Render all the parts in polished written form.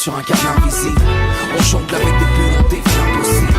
sur un câble invisible. On jongle avec des bulles, on défie l'impossible.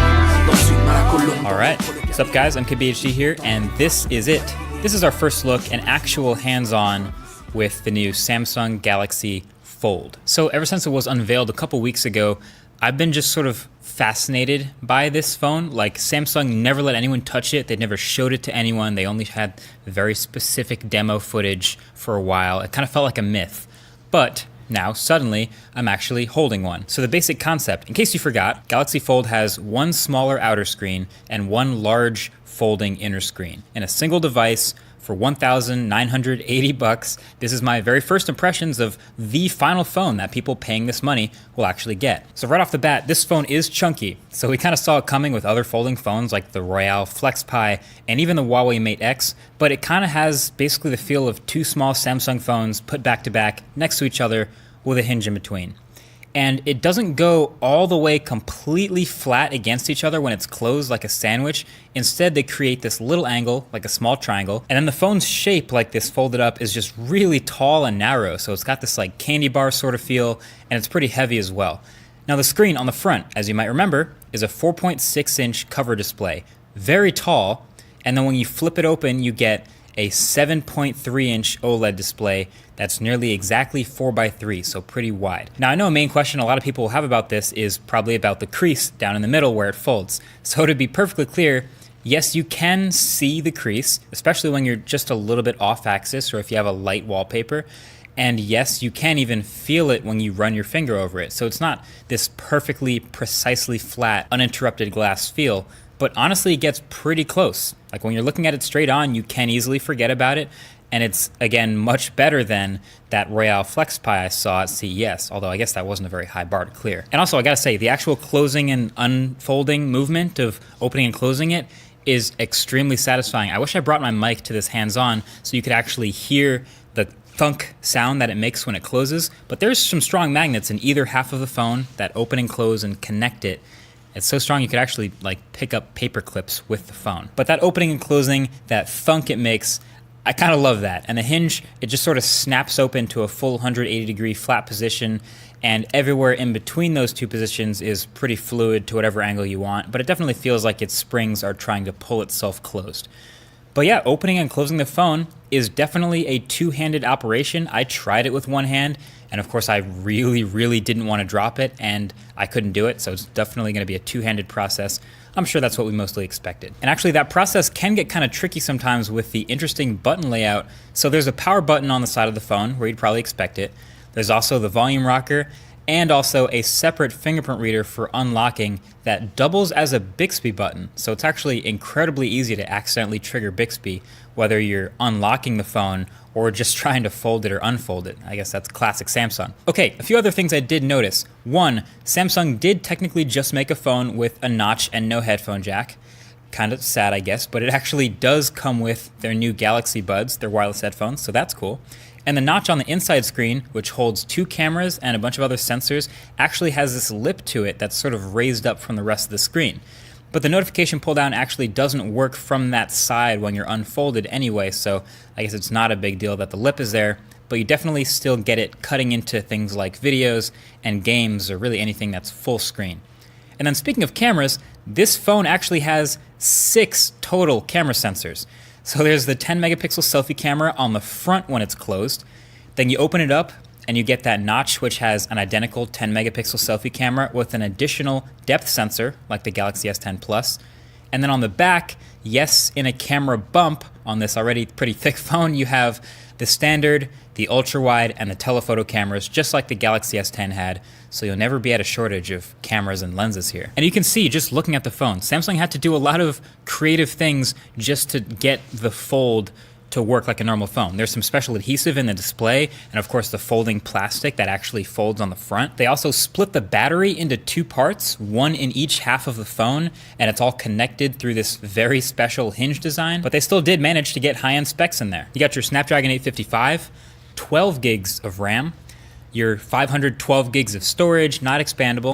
Dans une main la colombe. All right, what's up guys, I'm KBHD here, and this is it. This is our first look, an actual hands-on with the new Samsung Galaxy Fold. So ever since it was unveiled a couple weeks ago, I've been just sort of fascinated by this phone. Like, Samsung never let anyone touch it. They never showed it to anyone. They only had very specific demo footage for a while. It kind of felt like a myth. But now, suddenly, I'm actually holding one. So the basic concept, in case you forgot, Galaxy Fold has one smaller outer screen and one large folding inner screen in a single device for $1,980. This is my very first impressions of the final phone that people paying this money will actually get. So right off the bat, this phone is chunky. So we kind of saw it coming with other folding phones like the Royale Flex Pi and even the Huawei Mate X, but it kind of has basically the feel of two small Samsung phones put back to back next to each other with a hinge in between. And it doesn't go all the way completely flat against each other when it's closed like a sandwich. Instead, they create this little angle, like a small triangle. And then the phone's shape, like this folded up, is just really tall and narrow. So it's got this like candy bar sort of feel, and it's pretty heavy as well. Now the screen on the front, as you might remember, is a 4.6-inch cover display. Very tall. And then when you flip it open, you get a 7.3-inch OLED display that's nearly exactly 4x3, so pretty wide. Now I know a main question a lot of people will have about this is probably about the crease down in the middle where it folds. So to be perfectly clear, yes, you can see the crease, especially when you're just a little bit off axis or if you have a light wallpaper. And yes, you can even feel it when you run your finger over it. So it's not this perfectly, precisely flat, uninterrupted glass feel, but honestly, it gets pretty close. Like when you're looking at it straight on, you can easily forget about it. And it's, again, much better than that Royale Flex Pi I saw at CES, although I guess that wasn't a very high bar to clear. And also, I gotta say, the actual closing and unfolding movement of opening and closing it is extremely satisfying. I wish I brought my mic to this hands-on so you could actually hear the thunk sound that it makes when it closes. But there's some strong magnets in either half of the phone that open and close and connect it. It's so strong you could actually like pick up paper clips with the phone. But that opening and closing, that thunk it makes, I kind of love that. And the hinge, it just sort of snaps open to a full 180-degree flat position, and everywhere in between those two positions is pretty fluid to whatever angle you want, but it definitely feels like its springs are trying to pull itself closed. But yeah, opening and closing the phone is definitely a two-handed operation. I tried it with one hand, and of course I really didn't want to drop it, and I couldn't do it, so it's definitely going to be a two-handed process. I'm sure that's what we mostly expected. And actually that process can get kind of tricky sometimes with the interesting button layout. So there's a power button on the side of the phone where you'd probably expect it. There's also the volume rocker, and also a separate fingerprint reader for unlocking that doubles as a Bixby button. So it's actually incredibly easy to accidentally trigger Bixby, whether you're unlocking the phone or just trying to fold it or unfold it. I guess that's classic Samsung. Okay, a few other things I did notice. One, Samsung did technically just make a phone with a notch and no headphone jack. Kind of sad, I guess, but it actually does come with their new Galaxy Buds, their wireless headphones, so that's cool. And the notch on the inside screen, which holds two cameras and a bunch of other sensors, actually has this lip to it that's sort of raised up from the rest of the screen. But the notification pull down actually doesn't work from that side when you're unfolded anyway, so I guess it's not a big deal that the lip is there, but you definitely still get it cutting into things like videos and games or really anything that's full screen. And then speaking of cameras, this phone actually has 6 total camera sensors. So there's the 10 megapixel selfie camera on the front when it's closed. Then you open it up and you get that notch, which has an identical 10 megapixel selfie camera with an additional depth sensor like the Galaxy S10 Plus. And then on the back, yes, in a camera bump on this already pretty thick phone, you have the standard, the ultra wide, and the telephoto cameras, just like the Galaxy S10 had. So you'll never be at a shortage of cameras and lenses here. And you can see, just looking at the phone, Samsung had to do a lot of creative things just to get the Fold to work like a normal phone. There's some special adhesive in the display, and of course the folding plastic that actually folds on the front. They also split the battery into 2 parts, one in each half of the phone, and it's all connected through this very special hinge design, but they still did manage to get high-end specs in there. You got your Snapdragon 855, 12 gigs of RAM, your 512 gigs of storage, not expandable,